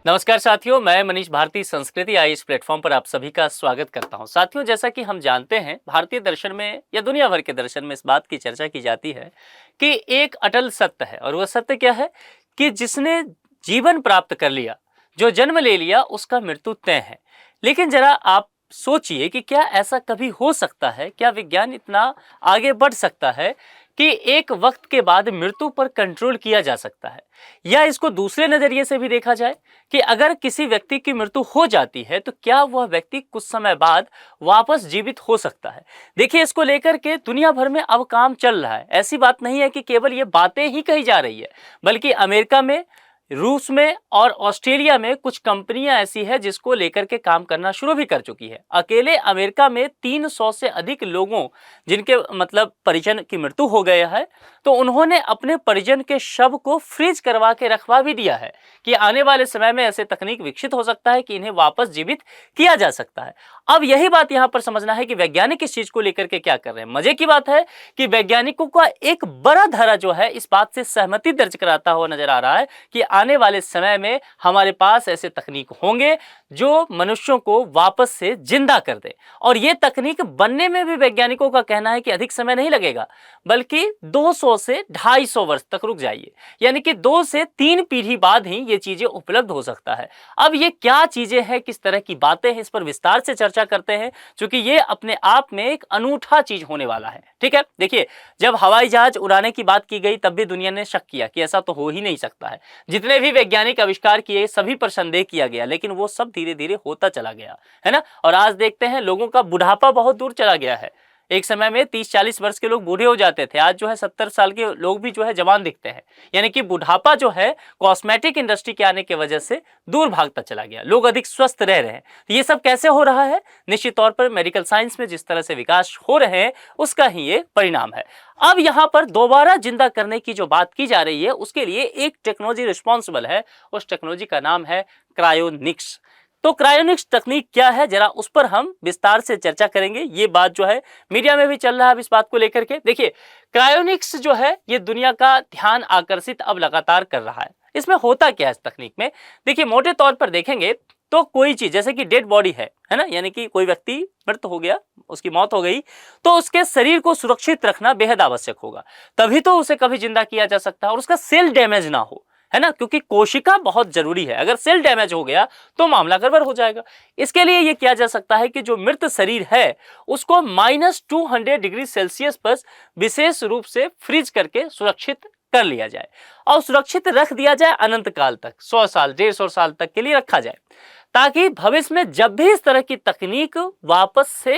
नमस्कार साथियों, मैं मनीष भारती संस्कृति आई इस प्लेटफॉर्म पर आप सभी का स्वागत करता हूं। साथियों, जैसा कि हम जानते हैं, भारतीय दर्शन में या दुनिया भर के दर्शन में इस बात की चर्चा की जाती है कि एक अटल सत्य है। और वह सत्य क्या है कि जिसने जीवन प्राप्त कर लिया, जो जन्म ले लिया, उसका मृत्यु तय है। लेकिन जरा आप सोचिए कि क्या ऐसा कभी हो सकता है? क्या विज्ञान इतना आगे बढ़ सकता है कि एक वक्त के बाद मृत्यु पर कंट्रोल किया जा सकता है? या इसको दूसरे नजरिए से भी देखा जाए कि अगर किसी व्यक्ति की मृत्यु हो जाती है तो क्या वह व्यक्ति कुछ समय बाद वापस जीवित हो सकता है? देखिए, इसको लेकर के दुनिया भर में अब काम चल रहा है। ऐसी बात नहीं है कि केवल ये बातें ही कही जा रही है, बल्कि अमेरिका में, रूस में और ऑस्ट्रेलिया में कुछ कंपनियां ऐसी है जिसको लेकर के काम करना शुरू भी कर चुकी है। अकेले अमेरिका में 300 से अधिक लोगों जिनके परिजन की मृत्यु हो गया है, तो उन्होंने अपने परिजन के शव को फ्रीज करवा के रखवा भी दिया है कि आने वाले समय में ऐसे तकनीक विकसित हो सकता है कि इन्हें वापस जीवित किया जा सकता है। अब यही बात यहां पर समझना है कि वैज्ञानिक इस चीज को लेकर के क्या कर रहे हैं। मजे की बात है कि वैज्ञानिकों का एक बड़ा धारा जो है इस बात से सहमति दर्ज कराता हुआ नजर आ रहा है कि आने वाले समय में हमारे पास ऐसे तकनीक होंगे जो मनुष्यों को वापस से जिंदा कर दे। और ये तकनीक बनने में भी वैज्ञानिकों का कहना है कि अधिक समय नहीं लगेगा, बल्कि 200 से 250 वर्ष तक रुक जाइए, यानी कि 2 से 3 पीढ़ी बाद ही ये चीजें उपलब्ध हो सकता है। अब ये क्या चीजें हैं, किस तरह की बातें हैं, इस पर विस्तार से चर्चा करते हैं, क्योंकि ये अपने आप में एक अनूठा चीज होने वाला है। ठीक है, देखिए, जब हवाई जहाज उड़ाने की बात की गई तब भी दुनिया ने शक किया कि ऐसा तो हो ही नहीं सकता है। जितने भी वैज्ञानिक आविष्कार किए सभी पर संदेह किया गया, लेकिन वो सब धीरे धीरे होता चला गया है ना। और आज देखते हैं लोगों का बुढ़ापा बहुत दूर चला गया है। एक समय में 30-40 वर्ष के लोग बूढ़े हो जाते थे, आज जो है 70 साल के लोग भी जो है जवान दिखते हैं। यानी कि बुढ़ापा जो है कॉस्मेटिक इंडस्ट्री के आने की वजह से दूर भागता चला गया, लोग अधिक स्वस्थ रह रहे हैं। तो ये सब कैसे हो रहा है? निश्चित तौर पर मेडिकल साइंस में जिस तरह से विकास हो रहे हैं उसका ही ये परिणाम है। अब यहाँ पर दोबारा जिंदा करने की जो बात की जा रही है उसके लिए एक टेक्नोलॉजी रिस्पॉन्सिबल है। उस टेक्नोलॉजी का नाम है क्रायोनिक्स। तो क्रायोनिक्स तकनीक क्या है, जरा उस पर हम विस्तार से चर्चा करेंगे। ये बात जो है मीडिया में भी चल रहा है अब इस बात को लेकर के। देखिए, क्रायोनिक्स जो है ये दुनिया का ध्यान आकर्षित अब लगातार कर रहा है। इसमें होता क्या है इस तकनीक में? देखिए, मोटे तौर पर देखेंगे तो कोई चीज जैसे कि डेड बॉडी है ना, यानी कि कोई व्यक्ति मृत हो गया, उसकी मौत हो गई, तो उसके शरीर को सुरक्षित रखना बेहद आवश्यक होगा, तभी तो उसे कभी जिंदा किया जा सकता है। और उसका सेल डैमेज ना हो, है ना, क्योंकि कोशिका बहुत जरूरी है। अगर सेल डैमेज हो गया तो मामला गड़बड़ हो जाएगा। इसके लिए यह किया जा सकता है कि जो मृत शरीर है उसको -200 डिग्री सेल्सियस पर विशेष रूप से फ्रीज करके सुरक्षित कर लिया जाए और सुरक्षित रख दिया जाए अनंत काल तक, 100 साल 150 साल तक के लिए रखा जाए, ताकि भविष्य में जब भी इस तरह की तकनीक वापस से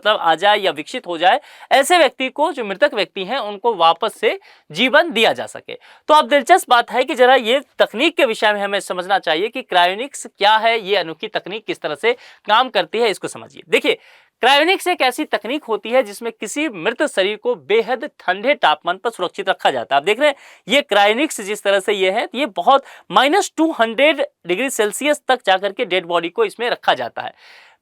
आ जाए या विकसित हो जाए, ऐसे व्यक्ति को, जो मृतक व्यक्ति हैं, उनको वापस से जीवन दिया जा सके। तो अब दिलचस्प बात है कि जरा ये तकनीक के विषय में हमें समझना चाहिए कि क्रायोनिक्स क्या है, ये अनोखी तकनीक किस तरह से काम करती है, इसको समझिए। देखिए, क्रायोनिक्स एक ऐसी तकनीक होती है जिसमें किसी मृत शरीर को बेहद ठंडे तापमान पर सुरक्षित रखा जाता है। आप देख रहे हैं ये क्रायोनिक्स जिस तरह से ये है, ये बहुत -200 डिग्री सेल्सियस तक जाकर के डेड बॉडी को इसमें रखा जाता है।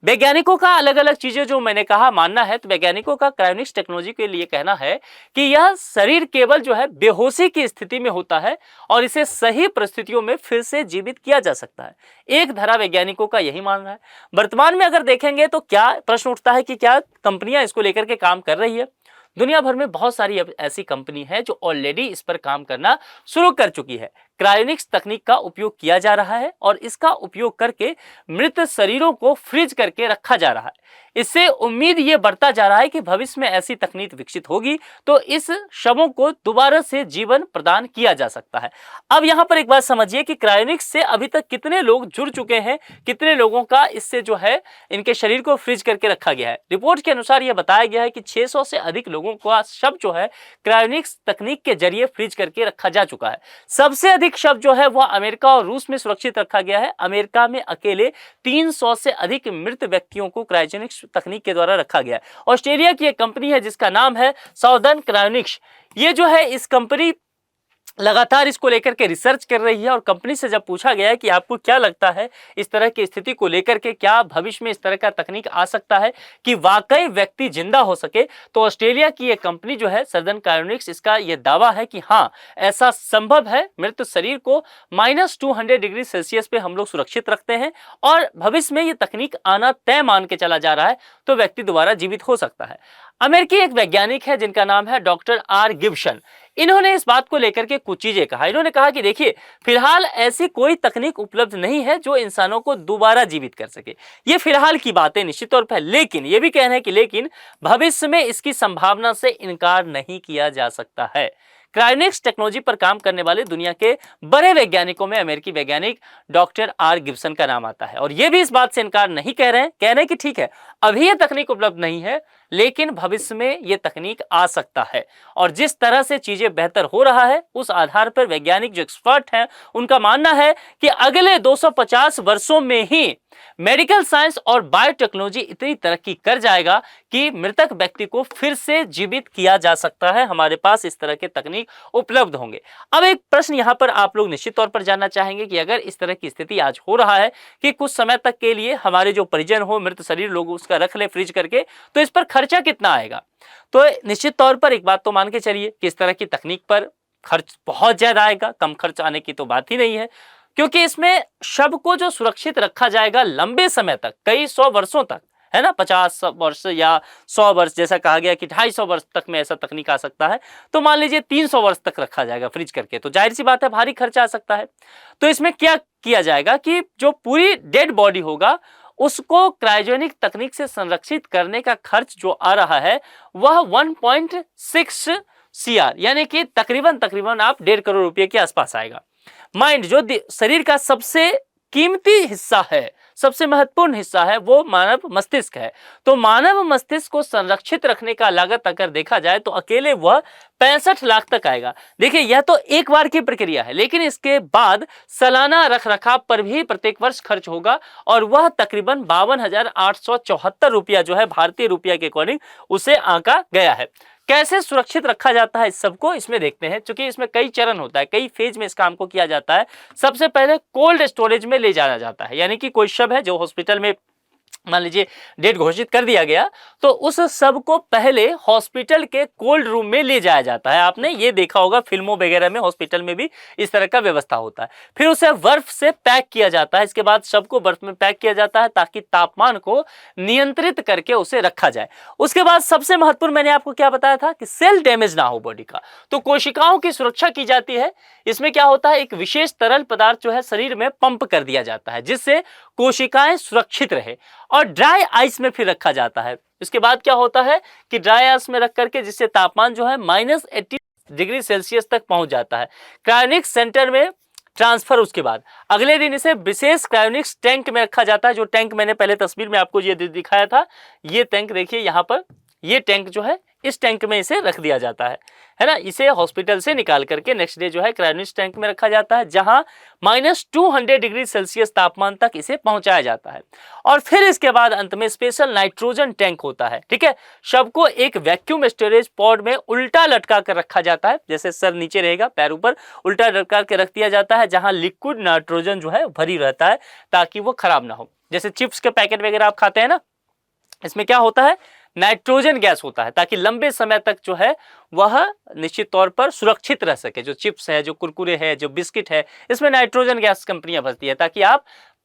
वैज्ञानिकों का अलग अलग चीजें जो मैंने कहा मानना है, तो वैज्ञानिकों का क्रायोनिक्स टेक्नोलॉजी के लिए कहना है कि यह शरीर केवल जो है बेहोशी की स्थिति में होता है और इसे सही परिस्थितियों में फिर से जीवित किया जा सकता है। एक धारा वैज्ञानिकों का यही मानना है। वर्तमान में अगर देखेंगे तो क्या प्रश्न उठता है कि क्या कंपनियां इसको लेकर के काम कर रही है? दुनिया भर में बहुत सारी ऐसी कंपनी है जो ऑलरेडी इस पर काम करना शुरू कर चुकी है। क्रायोनिक्स तकनीक का उपयोग किया जा रहा है और इसका उपयोग करके मृत शरीरों को फ्रीज करके रखा जा रहा है। इससे उम्मीद ये बढ़ता जा रहा है कि भविष्य में ऐसी तकनीक विकसित होगी तो इस शवों को दोबारा से जीवन प्रदान किया जा सकता है। अब यहाँ पर एक बात समझिए कि क्रायोनिक्स से अभी तक कितने लोग जुड़ चुके हैं, कितने लोगों का इससे जो है इनके शरीर को फ्रीज करके रखा गया है। रिपोर्ट के अनुसार यह बताया गया है कि 600 से अधिक लोगों का शव जो है क्रायोनिक्स तकनीक के जरिए फ्रीज करके रखा जा चुका है। सबसे अधिक शव जो है वह अमेरिका और रूस में सुरक्षित रखा गया है। अमेरिका में अकेले 300 से अधिक मृत व्यक्तियों को क्रायोजेनिक्स तकनीक के द्वारा रखा गया है। ऑस्ट्रेलिया की एक कंपनी है जिसका नाम है साउदर्न क्रायोनिक्स। ये जो है इस कंपनी लगातार इसको लेकर के रिसर्च कर रही है। और कंपनी से जब पूछा गया है कि आपको क्या लगता है इस तरह की स्थिति को लेकर के, क्या भविष्य में इस तरह का तकनीक आ सकता है कि वाकई व्यक्ति जिंदा हो सके, तो ऑस्ट्रेलिया की यह कंपनी जो है सर्दन क्रायोनिक्स, इसका यह दावा है कि हाँ ऐसा संभव है। मृत शरीर को -200 डिग्री सेल्सियस पे हम लोग सुरक्षित रखते हैं और भविष्य में ये तकनीक आना तय मान के चला जा रहा है तो व्यक्ति दोबारा जीवित हो सकता है। अमेरिकी एक वैज्ञानिक है जिनका नाम है डॉक्टर आर गिब्सन। इन्होंने इस बात को लेकर के कुछ चीजें कहा। इन्होंने कहा कि देखिए, फिलहाल ऐसी कोई तकनीक उपलब्ध नहीं है जो इंसानों को दोबारा जीवित कर सके। ये फिलहाल की बात है निश्चित तौर पर, लेकिन ये भी कहना है कि लेकिन भविष्य में इसकी संभावना से इनकार नहीं किया जा सकता है। क्रायोनिक्स टेक्नोलॉजी पर काम करने वाले दुनिया के बड़े वैज्ञानिकों में अमेरिकी वैज्ञानिक डॉक्टर आर गिब्सन का नाम आता है और ये भी इस बात से इनकार नहीं कह रहे हैं कि ठीक है अभी ये तकनीक उपलब्ध नहीं है, लेकिन भविष्य में ये तकनीक आ सकता है। और जिस तरह से चीजें बेहतर हो रहा है उस आधार पर वैज्ञानिक जो एक्सपर्ट हैं उनका मानना है कि अगले 250 वर्षों में ही मेडिकल साइंस और बायोटेक्नोलॉजी इतनी तरक्की कर जाएगा कि मृतक व्यक्ति को फिर से जीवित किया जा सकता है। हमारे पास इस तरह के तकनीक उपलब्ध होंगे। अब एक प्रश्न यहां पर आप लोग निश्चित तौर पर जानना चाहेंगे कि अगर इस तरह की स्थिति आज हो रहा है कि कुछ समय तक के लिए हमारे जो परिजन हो, मृत शरीर लोग उसका रख ले फ्रीज करके, तो इस पर खर्चा कितना आएगा? तो निश्चित तौर पर एक बात तो मान के चलिए कि इस तरह की तकनीक पर खर्च बहुत ज्यादा आएगा। कम खर्च आने की तो बात ही नहीं है, क्योंकि इसमें शव को जो सुरक्षित रखा जाएगा लंबे समय तक, कई 100 वर्षों तक, है ना, 50 वर्ष या 100 वर्ष, जैसा कहा गया कि 250 वर्ष तक में ऐसा तकनीक आ सकता है। तो मान लीजिए 300 वर्ष तक रखा जाएगा फ्रिज करके, तो जाहिर सी बात है भारी खर्चा आ सकता है। तो इसमें क्या किया जाएगा कि जो पूरी डेड बॉडी होगा उसको क्रायोजेनिक तकनीक से संरक्षित करने का खर्च जो आ रहा है वह 1.6 CR यानी कि तकरीबन आप 1.5 करोड़ रुपए के आसपास आएगा। माइंड जो शरीर का सबसे कीमती हिस्सा है, सबसे महत्वपूर्ण हिस्सा है, वो मानव मस्तिष्क है। तो मानव मस्तिष्क को संरक्षित रखने का लागत अगर देखा जाए तो अकेले वह 65 लाख तक आएगा। देखिए यह तो एक बार की प्रक्रिया है, लेकिन इसके बाद सालाना रखरखाव पर भी प्रत्येक वर्ष खर्च होगा और वह तकरीबन 52,874 रुपया जो है भारतीय रुपया के अकॉर्डिंग उसे आंका गया है। कैसे सुरक्षित रखा जाता है इस सबको, इसमें देखते हैं। क्योंकि इसमें कई चरण होता है, कई फेज में इस काम को किया जाता है। सबसे पहले कोल्ड स्टोरेज में ले जाया जाता है, यानी कि कोई शव है जो हॉस्पिटल में मान लीजिए डेट घोषित कर दिया गया, तो उस सब को पहले हॉस्पिटल के कोल्ड रूम में ले जाया जाता है। आपने ये देखा होगा फिल्मों वगैरह में, हॉस्पिटल में भी इस तरह का व्यवस्था होता है। फिर उसे बर्फ से पैक किया जाता है। इसके बाद शव को बर्फ में पैक किया जाता है ताकि तापमान को नियंत्रित करके उसे रखा जाए। उसके बाद सबसे महत्वपूर्ण मैंने आपको क्या बताया था कि सेल डैमेज ना हो बॉडी का, तो कोशिकाओं की सुरक्षा की जाती है। इसमें क्या होता है, एक विशेष तरल पदार्थ जो है शरीर में पंप कर दिया जाता है जिससे कोशिकाएं सुरक्षित रहे, और ड्राई आइस में फिर रखा जाता है। इसके बाद क्या होता है कि ड्राई आइस में रख करके जिससे तापमान जो है -80 डिग्री सेल्सियस तक पहुंच जाता है। क्रायोनिक्स सेंटर में ट्रांसफर, उसके बाद अगले दिन इसे विशेष क्रायोनिक्स टैंक में रखा जाता है। जो टैंक मैंने पहले तस्वीर में आपको ये दिखाया था, ये टैंक देखिए यहाँ पर, ये टैंक जो है इस टैंक में इसे रख दिया जाता है ना। इसे हॉस्पिटल से निकाल करके नेक्स्ट डे जो है क्रायोनिक्स टैंक में रखा जाता है, जहां -200 डिग्री सेल्सियस तापमान तक इसे पहुंचाया जाता है। और फिर इसके बाद अंत में स्पेशल नाइट्रोजन टैंक होता है। ठीक है, शव को एक वैक्यूम स्टोरेज पॉड में उल्टा लटका कर रखा जाता है, जैसे सर नीचे रहेगा, पैर ऊपर, उल्टा लटका के रख दिया जाता है, जहां लिक्विड नाइट्रोजन जो है भरी रहता है ताकि वो खराब ना हो। जैसे चिप्स के पैकेट वगैरह आप खाते हैं ना, इसमें क्या होता है, नाइट्रोजन गैस होता है ताकि लंबे समय तक जो है वह निश्चित तौर पर सुरक्षित रह सके। जो चिप्स है, जो कुरकुरे है, जो बिस्किट है, इसमें नाइट्रोजन गैस कंपनियां भरती है ताकि आप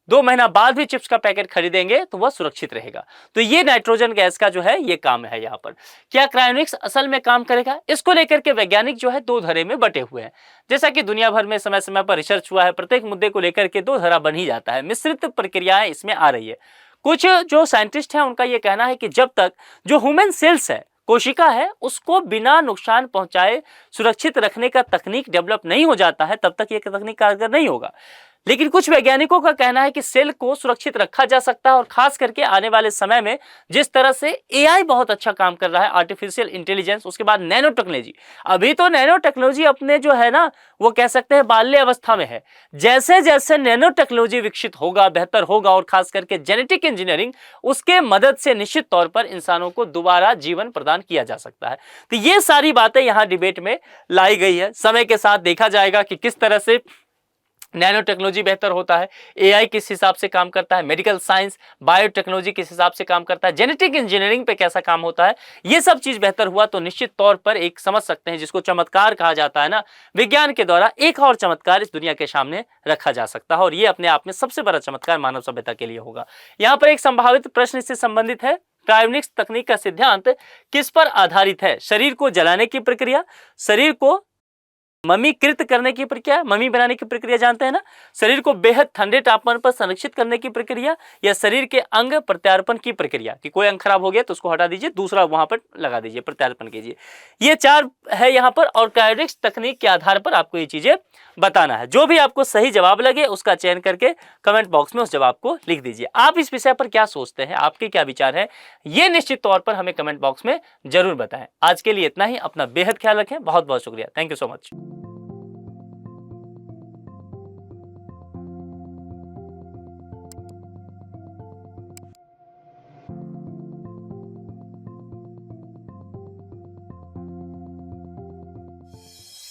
2 महीना बाद भी चिप्स का पैकेट खरीदेंगे तो वह सुरक्षित रहेगा। तो ये नाइट्रोजन गैस का जो है ये काम है यहाँ पर। क्या क्रायोनिक्स असल में काम करेगा, इसको लेकर के वैज्ञानिक जो है 2 धड़े में बटे हुए हैं। जैसा कि दुनिया भर में समय समय पर रिसर्च हुआ है, प्रत्येक मुद्दे को लेकर के 2 धड़ा बन ही जाता है, मिश्रित प्रक्रियाएं इसमें आ रही है। कुछ जो साइंटिस्ट हैं उनका यह कहना है कि जब तक जो ह्यूमन सेल्स है, कोशिका है, उसको बिना नुकसान पहुंचाए सुरक्षित रखने का तकनीक डेवलप नहीं हो जाता है, तब तक यह तकनीक कारगर नहीं होगा। लेकिन कुछ वैज्ञानिकों का कहना है कि सेल को सुरक्षित रखा जा सकता है और खास करके आने वाले समय में जिस तरह से एआई बहुत अच्छा काम कर रहा है, आर्टिफिशियल इंटेलिजेंस, उसके बाद नैनो टेक्नोलॉजी। अभी तो नैनो टेक्नोलॉजी अपने जो है ना वो कह सकते हैं बाल्य अवस्था में है। जैसे जैसे नैनो टेक्नोलॉजी विकसित होगा, बेहतर होगा और खास करके जेनेटिक इंजीनियरिंग, उसके मदद से निश्चित तौर पर इंसानों को दोबारा जीवन प्रदान किया जा सकता है। तो ये सारी बातें यहां डिबेट में लाई गई है। समय के साथ देखा जाएगा कि किस तरह से नैनो टेक्नोलॉजी बेहतर होता है, एआई किस हिसाब से काम करता है, मेडिकल साइंस बायोटेक्नोलॉजी किस हिसाब से काम करता है, जेनेटिक इंजीनियरिंग पे कैसा काम होता है। ये सब चीज बेहतर हुआ तो निश्चित तौर पर एक समझ सकते हैं जिसको चमत्कार कहा जाता है ना, विज्ञान के द्वारा एक और चमत्कार इस दुनिया के सामने रखा जा सकता है और ये अपने आप में सबसे बड़ा चमत्कार मानव सभ्यता के लिए होगा। यहाँ पर एक संभावित प्रश्न इससे संबंधित है, क्रायोनिक्स तकनीक का सिद्धांत किस पर आधारित है? शरीर को जलाने की प्रक्रिया, शरीर को ममीकृत करने की प्रक्रिया, ममी बनाने की प्रक्रिया जानते हैं ना, शरीर को बेहद ठंडे तापमान पर संरक्षित करने की प्रक्रिया, या शरीर के अंग प्रत्यार्पण की प्रक्रिया कि कोई अंग खराब हो गया तो उसको हटा दीजिए, दूसरा वहां पर लगा दीजिए, प्रत्यार्पण कीजिए। ये 4 है यहाँ पर और क्रायोनिक्स तकनीक के आधार पर आपको ये चीजें बताना है। जो भी आपको सही जवाब लगे उसका चयन करके कमेंट बॉक्स में उस जवाब को लिख दीजिए। आप इस विषय पर क्या सोचते हैं, आपके क्या विचार हैं, ये निश्चित तौर पर हमें कमेंट बॉक्स में जरूर बताएं। आज के लिए इतना ही, अपना बेहद ख्याल रखें, बहुत बहुत शुक्रिया, थैंक यू सो मच।